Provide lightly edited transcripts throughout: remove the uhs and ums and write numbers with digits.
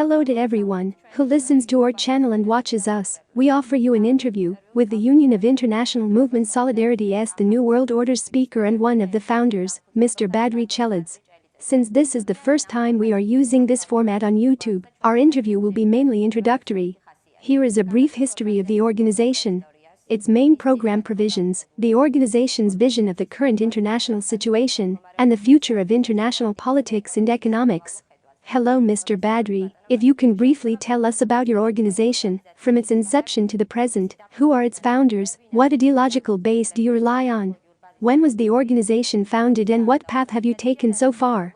Hello to everyone who listens to our channel and watches us. We offer you an interview with the Union of International Movement Solidarity as the New World Order's speaker and one of the founders, Mr. Badri Tchelidze. Since this is the first time we are using this format on YouTube, our interview will be mainly introductory. Here is a brief history of the organization, its main program provisions, the organization's vision of the current international situation, and the future of international politics and economics. Hello Mr. Badri, if you can briefly tell us about your organization, from its inception to the present, who are its founders, what ideological base do you rely on? When was the organization founded and what path have you taken so far?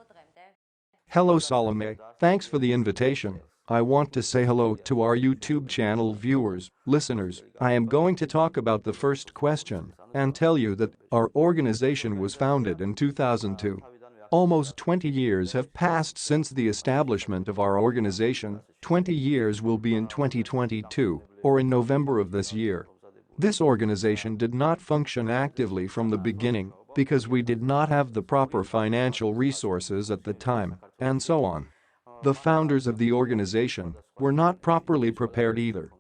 Hello Salome, thanks for the invitation. I want to say hello to our YouTube channel viewers, listeners. I am going to talk about the first question and tell you that our organization was founded in 2002. Almost 20 years have passed since the establishment of our organization. 20 years will be in 2022, or in November of this year. This organization did not function actively from the beginning because we did not have the proper financial resources at the time, and so on. The founders of the organization were not properly prepared either.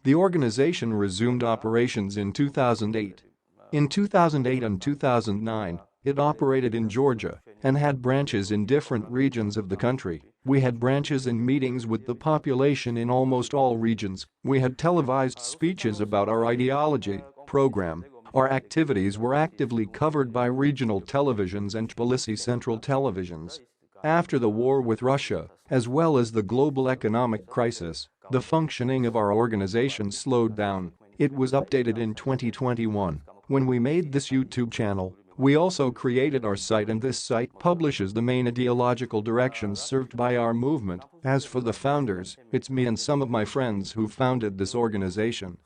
The organization resumed operations in 2008. In 2008 and 2009, it operated in Georgia and had branches in different regions of the country. We had branches and meetings with the population in almost all regions. We had televised speeches about our ideology, program. Our activities were actively covered by regional televisions and Tbilisi central televisions. After the war with Russia, as well as the global economic crisis, the functioning of our organization slowed down. It was updated in 2021. When we made this YouTube channel, we also created our site, and this site publishes the main ideological directions served by our movement. As for the founders, it's me and some of my friends who founded this organization.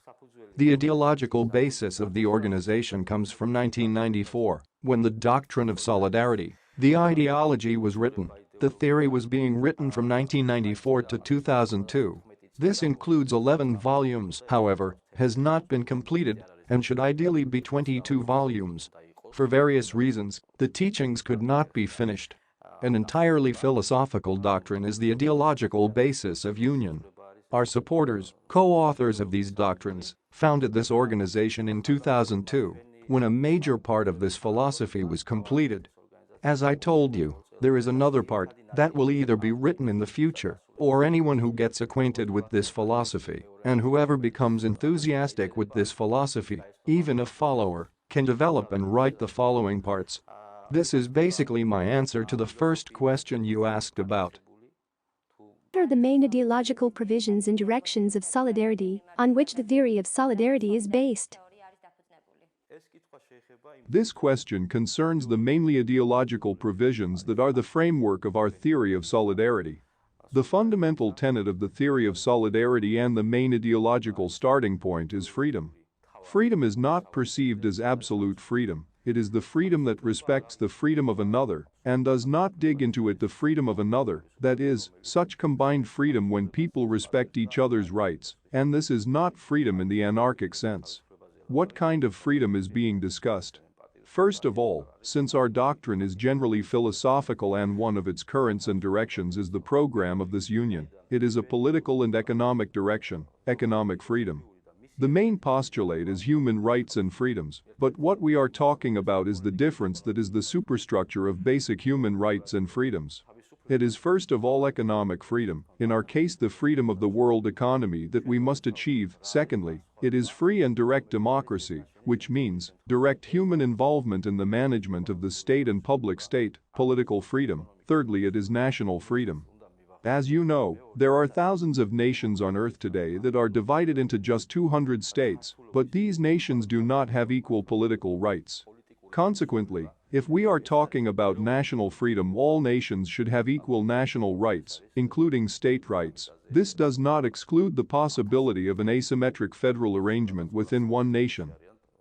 The ideological basis of the organization comes from 1994, when the doctrine of solidarity, the ideology, was written. The theory was being written from 1994 to 2002. This includes 11 volumes, however, has not been completed and should ideally be 22 volumes. For various reasons, the teachings could not be finished. An entirely philosophical doctrine is the ideological basis of union. Our supporters, co-authors of these doctrines, founded this organization in 2002, when a major part of this philosophy was completed. As I told you, there is another part that will either be written in the future, or anyone who gets acquainted with this philosophy, and whoever becomes enthusiastic with this philosophy, even a follower, can develop and write the following parts. This is basically my answer to the first question you asked about. What are the main ideological provisions and directions of solidarity, on which the theory of solidarity is based? This question concerns the mainly ideological provisions that are the framework of our theory of solidarity. The fundamental tenet of the theory of solidarity and the main ideological starting point is freedom. Freedom is not perceived as absolute freedom. It is the freedom that respects the freedom of another and does not dig into it the freedom of another, that is, such combined freedom when people respect each other's rights, and this is not freedom in the anarchic sense. What kind of freedom is being discussed? First of all, since our doctrine is generally philosophical and one of its currents and directions is the program of this union, it is a political and economic direction, economic freedom. The main postulate is human rights and freedoms, but what we are talking about is the difference that is the superstructure of basic human rights and freedoms. It is first of all economic freedom, in our case the freedom of the world economy, that we must achieve. Secondly, it is free and direct democracy, which means direct human involvement in the management of the state and public state, political freedom. Thirdly, it is national freedom. As you know, there are thousands of nations on earth today that are divided into just 200 states, but these nations do not have equal political rights. Consequently, if we are talking about national freedom, all nations should have equal national rights, including state rights. This does not exclude the possibility of an asymmetric federal arrangement within one nation.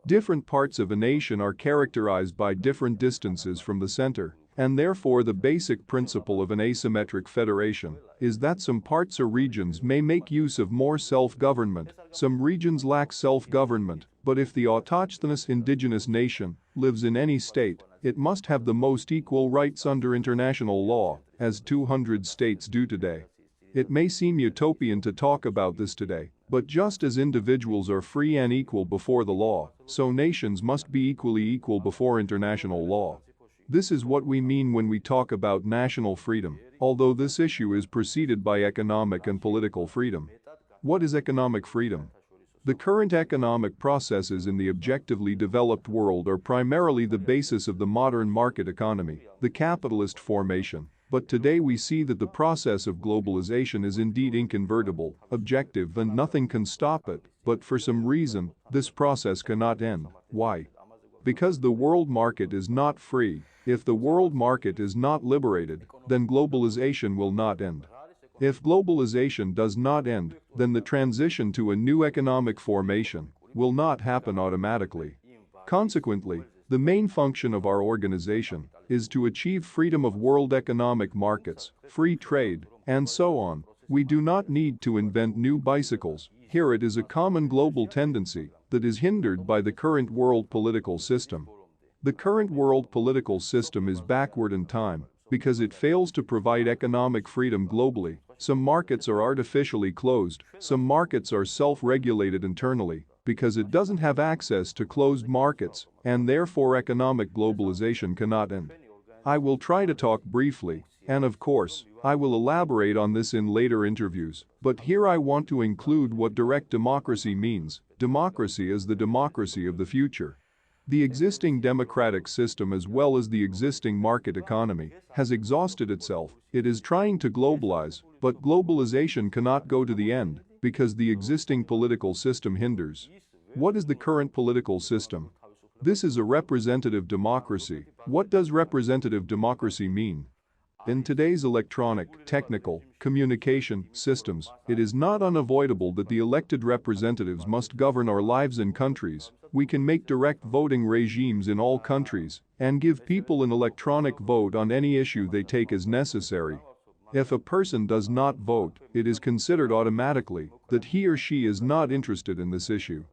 Different parts of a nation are characterized by different distances from the center. And therefore the basic principle of an asymmetric federation is that some parts or regions may make use of more self-government, some regions lack self-government, but if the autochthonous indigenous nation lives in any state, it must have the most equal rights under international law, as 200 states do today. It may seem utopian to talk about this today, but just as individuals are free and equal before the law, so nations must be equally equal before international law. This is what we mean when we talk about national freedom, although this issue is preceded by economic and political freedom. What is economic freedom? The current economic processes in the objectively developed world are primarily the basis of the modern market economy, the capitalist formation. But today we see that the process of globalization is indeed inconvertible, objective, and nothing can stop it, but for some reason, this process cannot end. Why? Because the world market is not free. If the world market is not liberated, then globalization will not end. If globalization does not end, then the transition to a new economic formation will not happen automatically. Consequently, the main function of our organization is to achieve freedom of world economic markets, free trade, and so on. We do not need to invent new bicycles. Here it is a common global tendency that is hindered by the current world political system. The current world political system is backward in time because it fails to provide economic freedom globally. Some markets are artificially closed, some markets are self-regulated internally because it doesn't have access to closed markets, and therefore economic globalization cannot end. I will try to talk briefly, and of course, I will elaborate on this in later interviews, but here I want to include what direct democracy means. Democracy is the democracy of the future. The existing democratic system as well as the existing market economy has exhausted itself. It is trying to globalize, but globalization cannot go to the end because the existing political system hinders. What is the current political system? This is a representative democracy. What does representative democracy mean? In today's electronic, technical, communication systems, it is not unavoidable that the elected representatives must govern our lives in countries. We can make direct voting regimes in all countries and give people an electronic vote on any issue they take as necessary. If a person does not vote, it is considered automatically that he or she is not interested in this issue.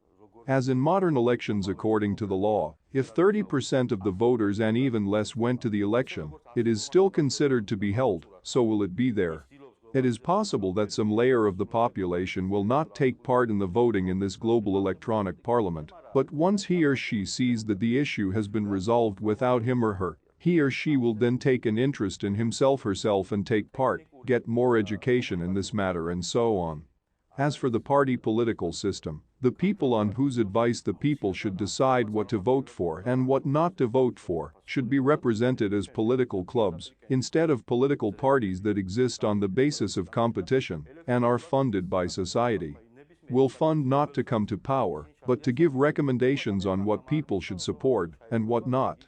As in modern elections according to the law, if 30% of the voters and even less went to the election, it is still considered to be held, so will it be there. It is possible that some layer of the population will not take part in the voting in this global electronic parliament, but once he or she sees that the issue has been resolved without him or her, he or she will then take an interest in himself/herself and take part, get more education in this matter and so on. As for the party political system, the people on whose advice the people should decide what to vote for and what not to vote for should be represented as political clubs instead of political parties that exist on the basis of competition and are funded by society. Will fund not to come to power, but to give recommendations on what people should support and what not.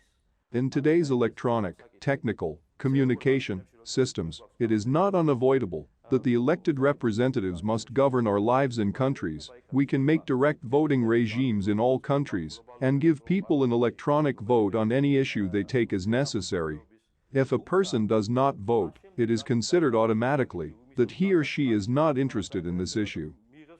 In today's electronic, technical, communication systems, it is not unavoidable that the elected representatives must govern our lives in countries. We can make direct voting regimes in all countries and give people an electronic vote on any issue they take as necessary. If a person does not vote, it is considered automatically that he or she is not interested in this issue.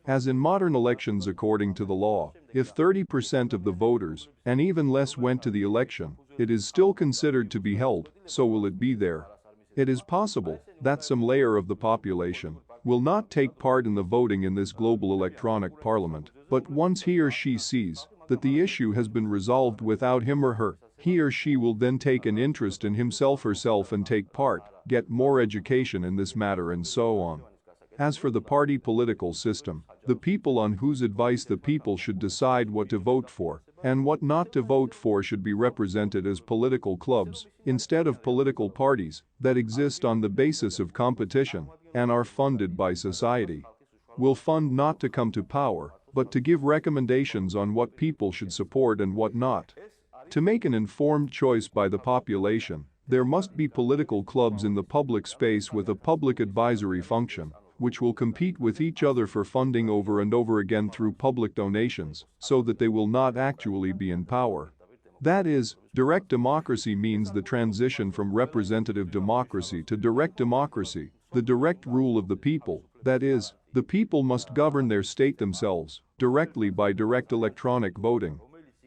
As in modern elections according to the law, if 30% of the voters and even less went to the election, it is still considered to be held, so will it be there. It is possible that some layer of the population will not take part in the voting in this global electronic parliament, but once he or she sees that the issue has been resolved without him or her, he or she will then take an interest in himself/herself and take part, get more education in this matter and so on. As for the party political system, the people on whose advice the people should decide what to vote for and what not to vote for should be represented as political clubs instead of political parties that exist on the basis of competition and are funded by society. Will fund not to come to power, but to give recommendations on what people should support and what not. To make an informed choice by the population, there must be political clubs in the public space with a public advisory function, which will compete with each other for funding over and over again through public donations, so that they will not actually be in power. That is, direct democracy means the transition from representative democracy to direct democracy, the direct rule of the people. That is, the people must govern their state themselves, directly by direct electronic voting.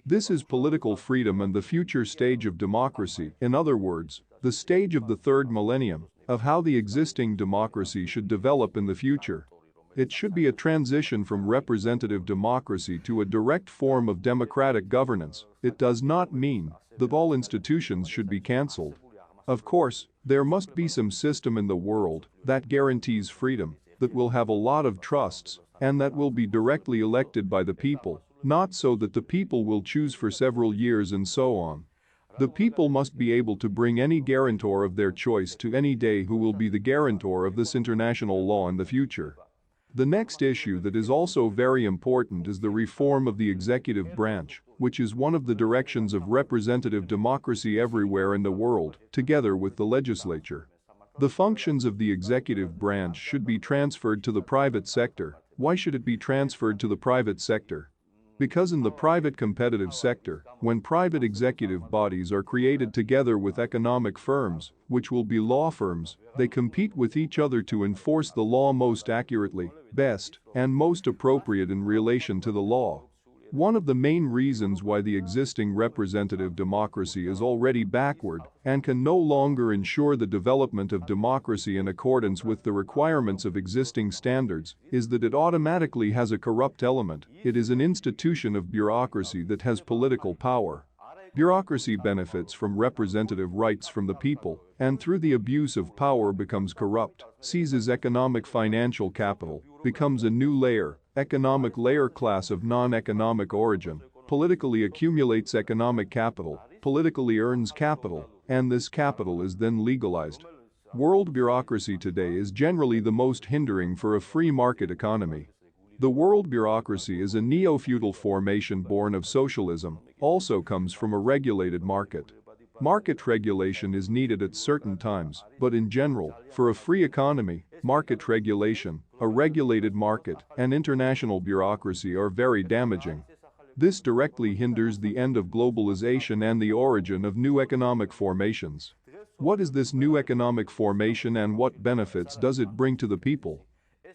This is political freedom and the future stage of democracy. In other words, the stage of the third millennium of how the existing democracy should develop in the future. It should be a transition from representative democracy to a direct form of democratic governance. It does not mean that all institutions should be cancelled. Of course, there must be some system in the world that guarantees freedom, that will have a lot of trusts, and that will be directly elected by the people, not so that the people will choose for several years and so on. The people must be able to bring any guarantor of their choice to any day who will be the guarantor of this international law in the future. The next issue that is also very important is the reform of the executive branch, which is one of the directions of representative democracy everywhere in the world, together with the legislature. The functions of the executive branch should be transferred to the private sector. Why should it be transferred to the private sector? Because in the private competitive sector, when private executive bodies are created together with economic firms, which will be law firms, they compete with each other to enforce the law most accurately, best, and most appropriate in relation to the law. One of the main reasons why the existing representative democracy is already backward and can no longer ensure the development of democracy in accordance with the requirements of existing standards is that it automatically has a corrupt element. It is an institution of bureaucracy that has political power. Bureaucracy benefits from representative rights from the people, and through the abuse of power becomes corrupt, seizes economic financial capital, becomes a new layer, economic layer class of non-economic origin, politically accumulates economic capital, politically earns capital, and this capital is then legalized. World bureaucracy today is generally the most hindering for a free market economy. The world bureaucracy is a neo-feudal formation born of socialism, also comes from a regulated market. Market regulation is needed at certain times, but in general, for a free economy, market regulation, a regulated market, and international bureaucracy are very damaging. This directly hinders the end of globalization and the origin of new economic formations. What is this new economic formation and what benefits does it bring to the people?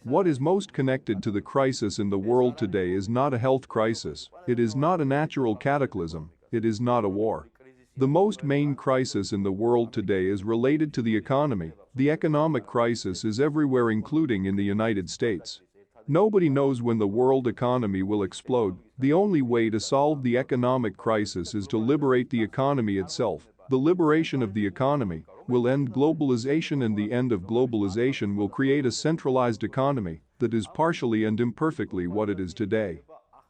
What is most connected to the crisis in the world today is not a health crisis, it is not a natural cataclysm, it is not a war. The most main crisis in the world today is related to the economy. The economic crisis is everywhere, including in the United States. Nobody knows when the world economy will explode. The only way to solve the economic crisis is to liberate the economy itself. The liberation of the economy will end globalization, and the end of globalization will create a centralized economy that is partially and imperfectly what it is today.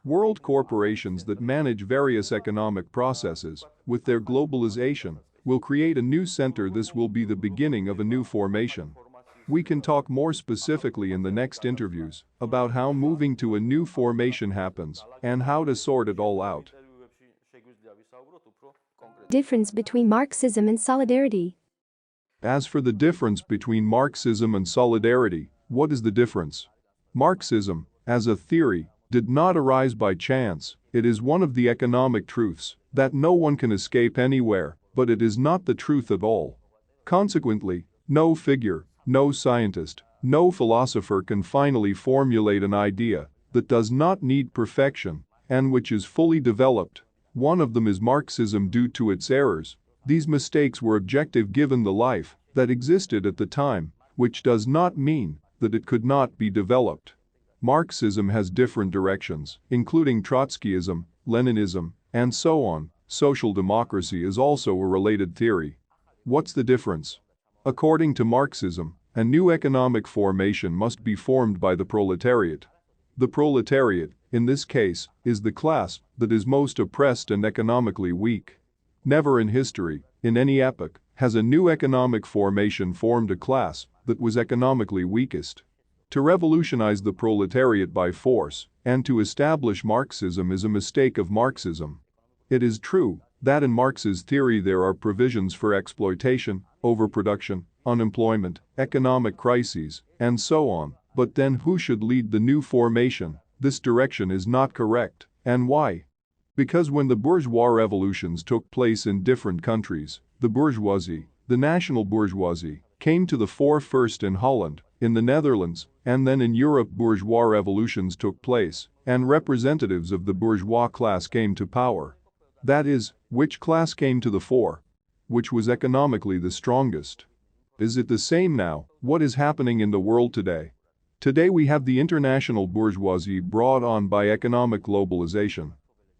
World corporations that manage various economic processes, with their globalization, will create a new center. This will be the beginning of a new formation. We can talk more specifically in the next interviews about how moving to a new formation happens and how to sort it all out. Difference between Marxism and Solidarity. As for the difference between Marxism and Solidarity, what is the difference? Marxism, as a theory, did not arise by chance. It is one of the economic truths that no one can escape anywhere, but it is not the truth at all. Consequently, no figure, no scientist, no philosopher can finally formulate an idea that does not need perfection and which is fully developed. One of them is Marxism due to its errors. These mistakes were objective given the life that existed at the time, which does not mean that it could not be developed. Marxism has different directions, including Trotskyism, Leninism, and so on. Social democracy is also a related theory. What's the difference? According to Marxism, a new economic formation must be formed by the proletariat. The proletariat, in this case, is the class that is most oppressed and economically weak. Never in history, in any epoch, has a new economic formation formed a class that was economically weakest. To revolutionize the proletariat by force and to establish Marxism is a mistake of Marxism. It is true that in Marx's theory there are provisions for exploitation, overproduction, unemployment, economic crises, and so on, but then who should lead the new formation? This direction is not correct. And why? Because when the bourgeois revolutions took place in different countries, the bourgeoisie, the national bourgeoisie, came to the fore first in Holland, in the Netherlands, and then in Europe bourgeois revolutions took place, and representatives of the bourgeois class came to power. That is, which class came to the fore? Which was economically the strongest? Is it the same now? What is happening in the world today? Today we have the international bourgeoisie brought on by economic globalization.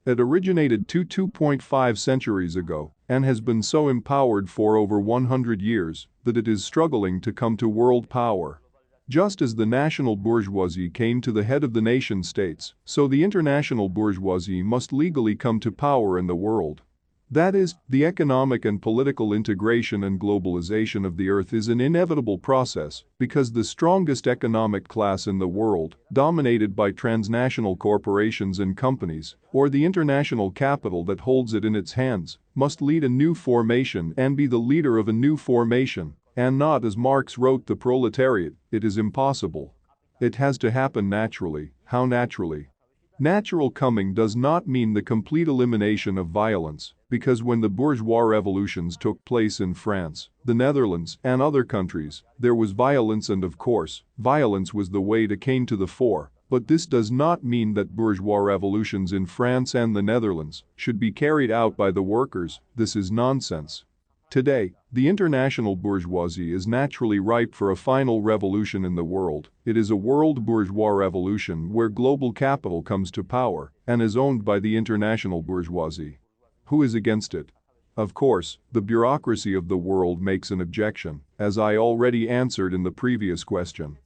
It originated 2.5 centuries ago and has been so empowered for over 100 years that it is struggling to come to world power. Just as the national bourgeoisie came to the head of the nation states, so the international bourgeoisie must legally come to power in the world. That is, the economic and political integration and globalization of the earth is an inevitable process because the strongest economic class in the world, dominated by transnational corporations and companies, or the international capital that holds it in its hands, must lead a new formation and be the leader of a new formation, and not, as Marx wrote, the proletariat. It is impossible. It has to happen naturally. How naturally? Natural coming does not mean the complete elimination of violence, because when the bourgeois revolutions took place in France, the Netherlands, and other countries, there was violence, and of course, violence was the way that came to the fore, but this does not mean that bourgeois revolutions in France and the Netherlands should be carried out by the workers. This is nonsense. Today, the international bourgeoisie is naturally ripe for a final revolution in the world. It is a world bourgeois revolution where global capital comes to power and is owned by the international bourgeoisie. Who is against it? Of course, the bureaucracy of the world makes an objection, as I already answered in the previous question.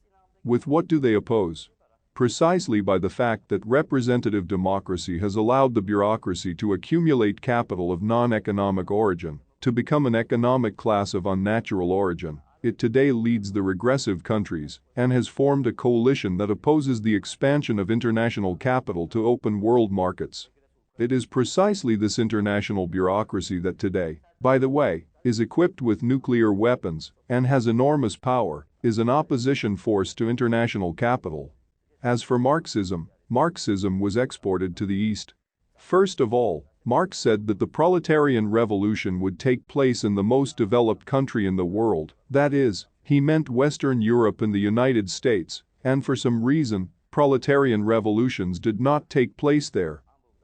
With what do they oppose? Precisely by the fact that representative democracy has allowed the bureaucracy to accumulate capital of non-economic origin, to become an economic class of unnatural origin. It today leads the regressive countries and has formed a coalition that opposes the expansion of international capital to open world markets. It is precisely this international bureaucracy that today, by the way, is equipped with nuclear weapons and has enormous power, is an opposition force to international capital. As for Marxism, Marxism was exported to the East. First of all, Marx said that the proletarian revolution would take place in the most developed country in the world, that is, he meant Western Europe and the United States, and for some reason, proletarian revolutions did not take place there.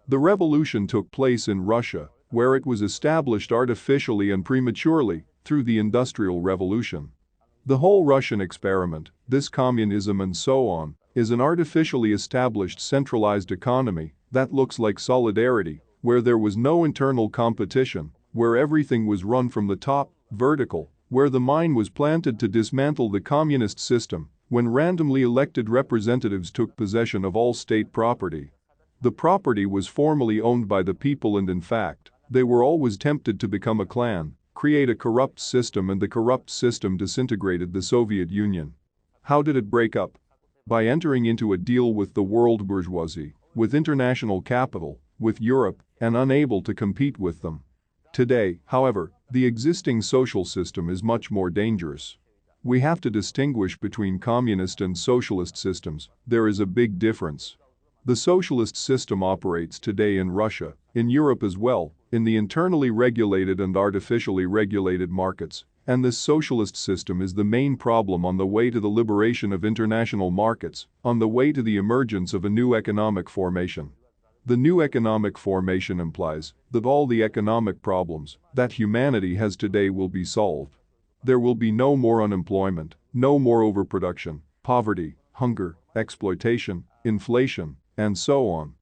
The revolution took place in Russia, where it was established artificially and prematurely through the Industrial Revolution. The whole Russian experiment, this communism and so on, is an artificially established centralized economy that looks like solidarity, where there was no internal competition, where everything was run from the top, vertical, where the mine was planted to dismantle the communist system, when randomly elected representatives took possession of all state property. The property was formally owned by the people, and in fact, they were always tempted to become a clan, create a corrupt system, and the corrupt system disintegrated the Soviet Union. How did it break up? By entering into a deal with the world bourgeoisie, with international capital, with Europe, and unable to compete with them. Today, however, the existing social system is much more dangerous. We have to distinguish between communist and socialist systems. There is a big difference. The socialist system operates today in Russia, in Europe as well, in the internally regulated and artificially regulated markets, and this socialist system is the main problem on the way to the liberation of international markets, on the way to the emergence of a new economic formation. The new economic formation implies that all the economic problems that humanity has today will be solved. There will be no more unemployment, no more overproduction, poverty, hunger, exploitation, inflation, and so on.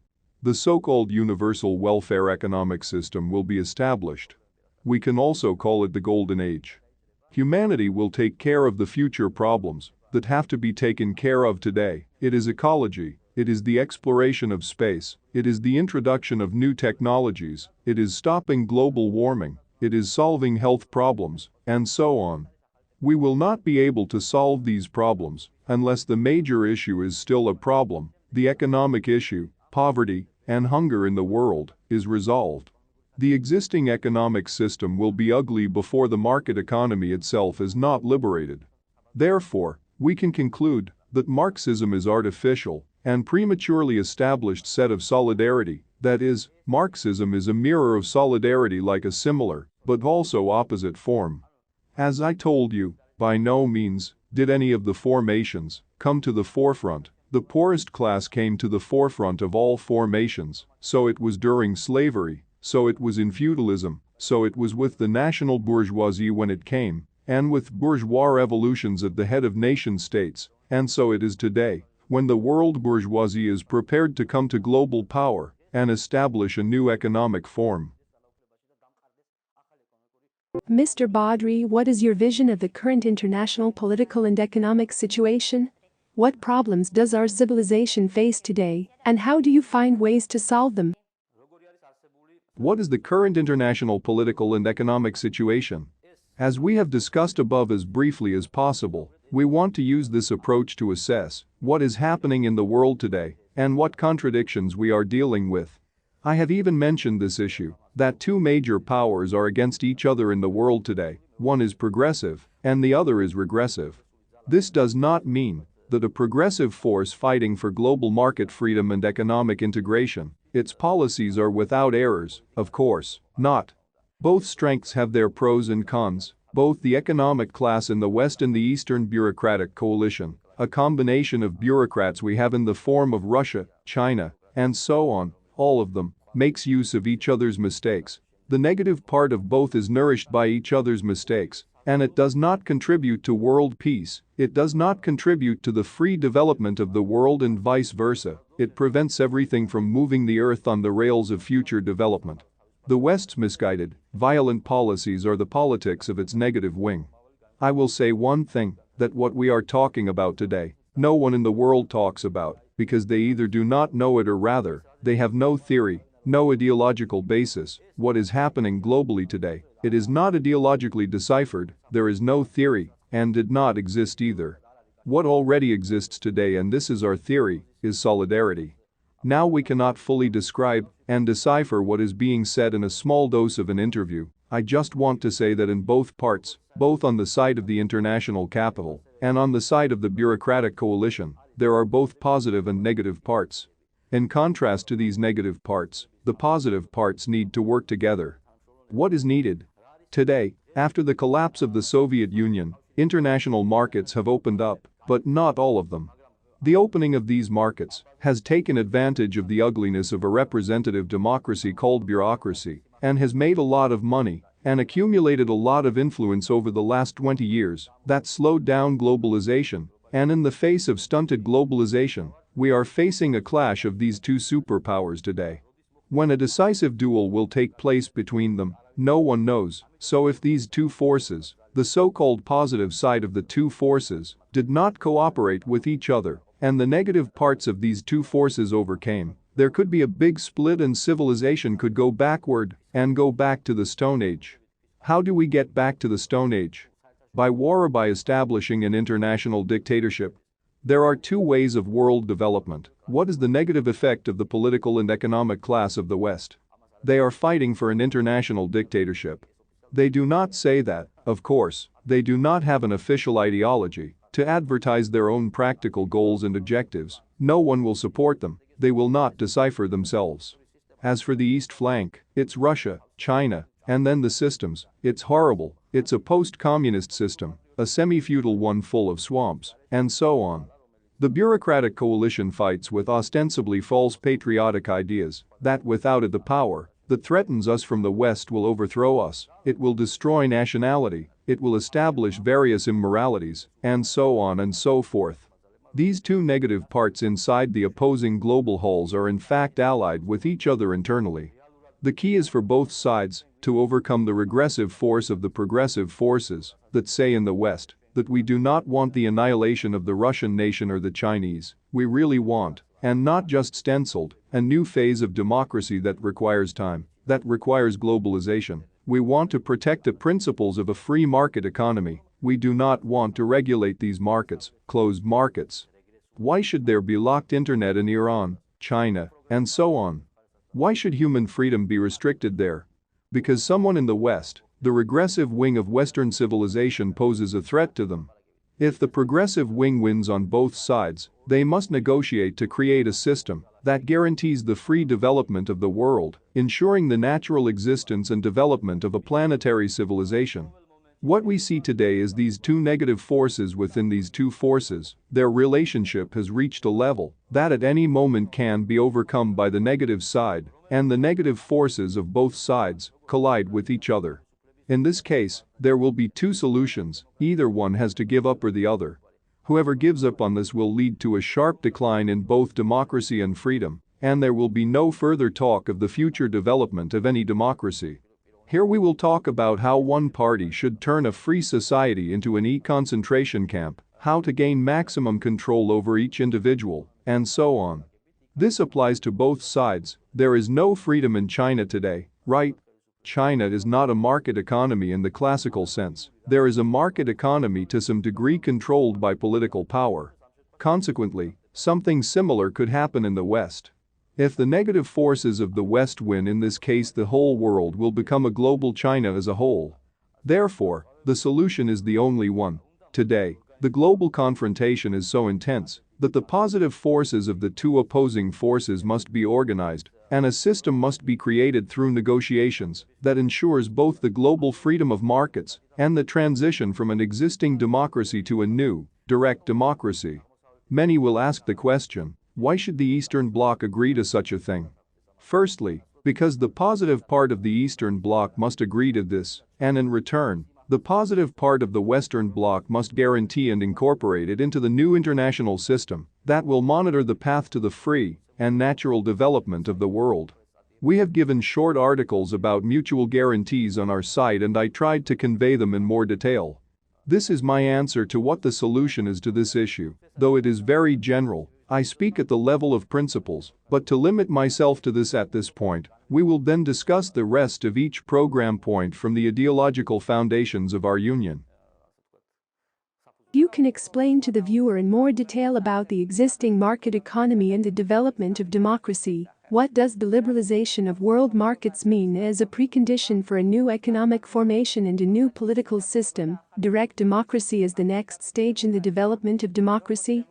The so-called universal welfare economic system will be established. We can also call it the Golden Age. Humanity will take care of the future problems that have to be taken care of today. It is ecology. It is the exploration of space, it is the introduction of new technologies, it is stopping global warming, it is solving health problems, and so on. We will not be able to solve these problems unless the major issue is still a problem, the economic issue, poverty, and hunger in the world, is resolved. The existing economic system will be ugly before the market economy itself is not liberated. Therefore, we can conclude that Marxism is artificial and prematurely established set of solidarity, that is, Marxism is a mirror of solidarity like a similar, but also opposite form. As I told you, by no means did any of the formations come to the forefront. The poorest class came to the forefront of all formations, so it was during slavery, so it was in feudalism, so it was with the national bourgeoisie when it came, and with bourgeois revolutions at the head of nation-states, and so it is today, when the world bourgeoisie is prepared to come to global power and establish a new economic form. Mr. Badri, what is your vision of the current international political and economic situation? What problems does our civilization face today, and how do you find ways to solve them? What is the current international political and economic situation? As we have discussed above as briefly as possible, we want to use this approach to assess what is happening in the world today and what contradictions we are dealing with. I have even mentioned this issue, that two major powers are against each other in the world today, one is progressive and the other is regressive. This does not mean that a progressive force fighting for global market freedom and economic integration, its policies are without errors, of course, not. Both strengths have their pros and cons, both the economic class in the West and the Eastern bureaucratic coalition, a combination of bureaucrats we have in the form of Russia, China, and so on, all of them, makes use of each other's mistakes. The negative part of both is nourished by each other's mistakes, and it does not contribute to world peace, it does not contribute to the free development of the world and vice versa, it prevents everything from moving the earth on the rails of future development. The West's misguided, violent policies are the politics of its negative wing. I will say one thing, that what we are talking about today, no one in the world talks about, because they either do not know it or rather, they have no theory, no ideological basis. What is happening globally today, it is not ideologically deciphered, there is no theory, and did not exist either. What already exists today, and this is our theory, is solidarity. Now we cannot fully describe and decipher what is being said in a small dose of an interview. I just want to say that in both parts, both on the side of the international capital and on the side of the bureaucratic coalition, there are both positive and negative parts. In contrast to these negative parts, the positive parts need to work together. What is needed? Today, after the collapse of the Soviet Union, international markets have opened up, but not all of them. The opening of these markets has taken advantage of the ugliness of a representative democracy called bureaucracy and has made a lot of money and accumulated a lot of influence over the last 20 years that slowed down globalization, and in the face of stunted globalization, we are facing a clash of these two superpowers today. When a decisive duel will take place between them, no one knows, so if these two forces, the so-called positive side of the two forces, did not cooperate with each other, and the negative parts of these two forces overcame, there could be a big split and civilization could go backward and go back to the Stone Age. How do we get back to the Stone Age? By war or by establishing an international dictatorship? There are two ways of world development. What is the negative effect of the political and economic class of the West? They are fighting for an international dictatorship. They do not say that, of course, they do not have an official ideology to advertise their own practical goals and objectives. No one will support them, they will not decipher themselves. As for the East flank, it's Russia, China, and then the systems, it's horrible, it's a post-communist system, a semi-feudal one full of swamps, and so on. The bureaucratic coalition fights with ostensibly false patriotic ideas that without it the power that threatens us from the West will overthrow us, it will destroy nationality, it will establish various immoralities, and so on and so forth. These two negative parts inside the opposing global hulls are in fact allied with each other internally. The key is for both sides to overcome the regressive force of the progressive forces that say in the West that we do not want the annihilation of the Russian nation or the Chinese, we really want, and not just stenciled, a new phase of democracy that requires time, that requires globalization. We want to protect the principles of a free market economy, we do not want to regulate these markets, closed markets. Why should there be locked internet in Iran, China, and so on? Why should human freedom be restricted there? Because someone in the West, the regressive wing of Western civilization, poses a threat to them. If the progressive wing wins on both sides, they must negotiate to create a system that guarantees the free development of the world, ensuring the natural existence and development of a planetary civilization. What we see today is these two negative forces within these two forces, their relationship has reached a level that at any moment can be overcome by the negative side, and the negative forces of both sides collide with each other. In this case, there will be two solutions, either one has to give up or the other. Whoever gives up on this will lead to a sharp decline in both democracy and freedom, and there will be no further talk of the future development of any democracy. Here we will talk about how one party should turn a free society into an concentration camp, how to gain maximum control over each individual, and so on. This applies to both sides. There is no freedom in China today, right? China is not a market economy in the classical sense. There is a market economy to some degree controlled by political power. Consequently, something similar could happen in the West. If the negative forces of the West win, in this case the whole world will become a global China as a whole. Therefore, the solution is the only one. Today, the global confrontation is so intense that the positive forces of the two opposing forces must be organized, and a system must be created through negotiations that ensures both the global freedom of markets and the transition from an existing democracy to a new, direct democracy. Many will ask the question, why should the Eastern Bloc agree to such a thing? Firstly, because the positive part of the Eastern Bloc must agree to this, and in return, the positive part of the Western Bloc must guarantee and incorporate it into the new international system that will monitor the path to the free and natural development of the world. We have given short articles about mutual guarantees on our site, and I tried to convey them in more detail. This is my answer to what the solution is to this issue. Though it is very general, I speak at the level of principles, but to limit myself to this at this point, we will then discuss the rest of each program point from the ideological foundations of our union. You can explain to the viewer in more detail about the existing market economy and the development of democracy. What does the liberalization of world markets mean as a precondition for a new economic formation and a new political system? Direct democracy is the next stage in the development of democracy.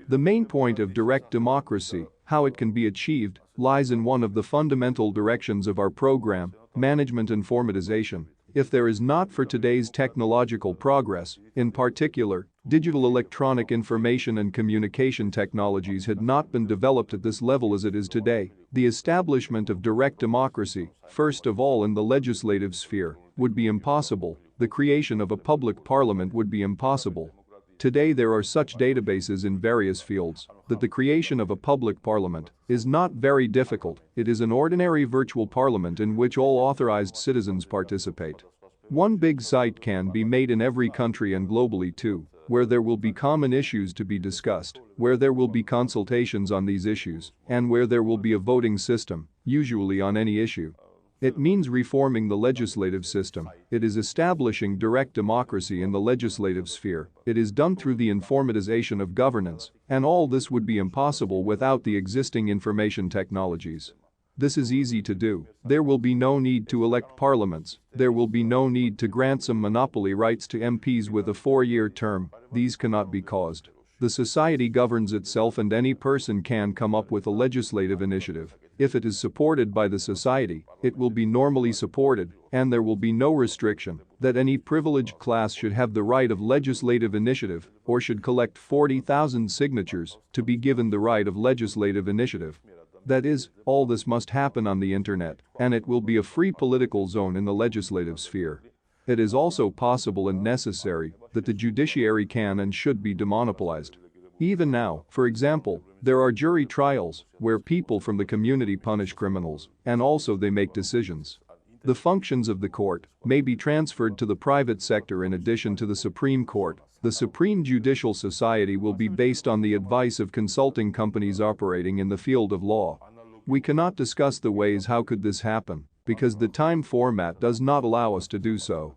The main point of direct democracy, how it can be achieved, lies in one of the fundamental directions of our program, management informatization. If there is not for today's technological progress, in particular, digital electronic information and communication technologies had not been developed at this level as it is today, the establishment of direct democracy, first of all in the legislative sphere, would be impossible. The creation of a public parliament would be impossible. Today there are such databases in various fields that the creation of a public parliament is not very difficult. It is an ordinary virtual parliament in which all authorized citizens participate. One big site can be made in every country and globally too, where there will be common issues to be discussed, where there will be consultations on these issues, and where there will be a voting system, usually on any issue. It means reforming the legislative system. It is establishing direct democracy in the legislative sphere. It is done through the informatization of governance, and all this would be impossible without the existing information technologies. This is easy to do. There will be no need to elect parliaments. There will be no need to grant some monopoly rights to MPs with a 4-year term. These cannot be caused. The society governs itself, and any person can come up with a legislative initiative. If it is supported by the society, it will be normally supported, and there will be no restriction that any privileged class should have the right of legislative initiative or should collect 40,000 signatures to be given the right of legislative initiative. That is, all this must happen on the internet, and it will be a free political zone in the legislative sphere. It is also possible and necessary that the judiciary can and should be demonopolized. Even now, for example, there are jury trials where people from the community punish criminals, and also they make decisions. The functions of the court may be transferred to the private sector in addition to the Supreme Court. The Supreme Judicial Society will be based on the advice of consulting companies operating in the field of law. We cannot discuss the ways how could this happen, because the time format does not allow us to do so.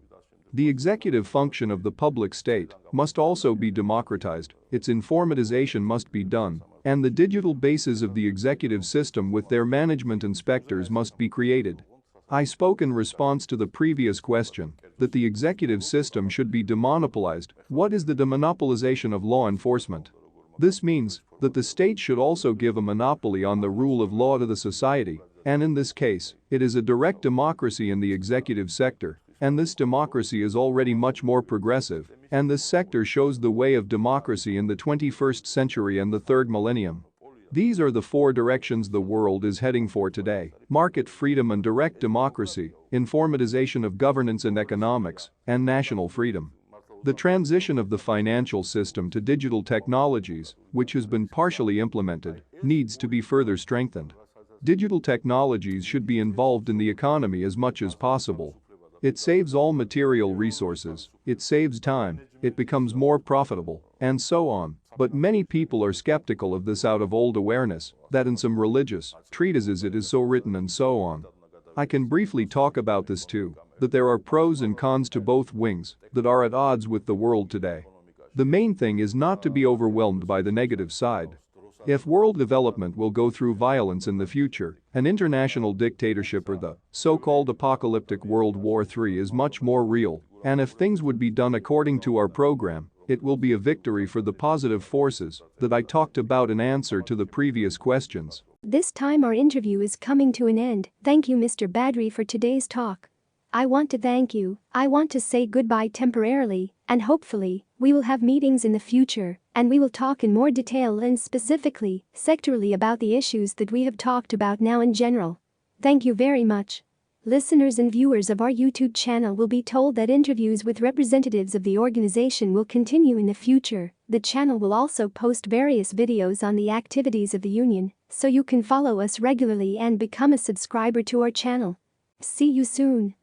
The executive function of the public state must also be democratized, its informatization must be done, and the digital bases of the executive system with their management inspectors must be created. I spoke in response to the previous question that the executive system should be demonopolized. What is the demonopolization of law enforcement? This means that the state should also give a monopoly on the rule of law to the society, and in this case, it is a direct democracy in the executive sector. And this democracy is already much more progressive, and this sector shows the way of democracy in the 21st century and the third millennium. These are the four directions the world is heading for today: market freedom and direct democracy, informatization of governance and economics, and national freedom. The transition of the financial system to digital technologies, which has been partially implemented, needs to be further strengthened. Digital technologies should be involved in the economy as much as possible. It saves all material resources, it saves time, it becomes more profitable, and so on. But many people are skeptical of this out of old awareness that in some religious treatises it is so written and so on. I can briefly talk about this too, that there are pros and cons to both wings that are at odds with the world today. The main thing is not to be overwhelmed by the negative side. If world development will go through violence in the future, an international dictatorship or the so-called apocalyptic World War III is much more real, and if things would be done according to our program, it will be a victory for the positive forces that I talked about in answer to the previous questions. This time our interview is coming to an end. Thank you, Mr. Badri, for today's talk. I want to thank you. I want to say goodbye temporarily, and hopefully, we will have meetings in the future, and we will talk in more detail and specifically, sectorally about the issues that we have talked about now in general. Thank you very much. Listeners and viewers of our YouTube channel will be told that interviews with representatives of the organization will continue in the future. The channel will also post various videos on the activities of the union, so you can follow us regularly and become a subscriber to our channel. See you soon.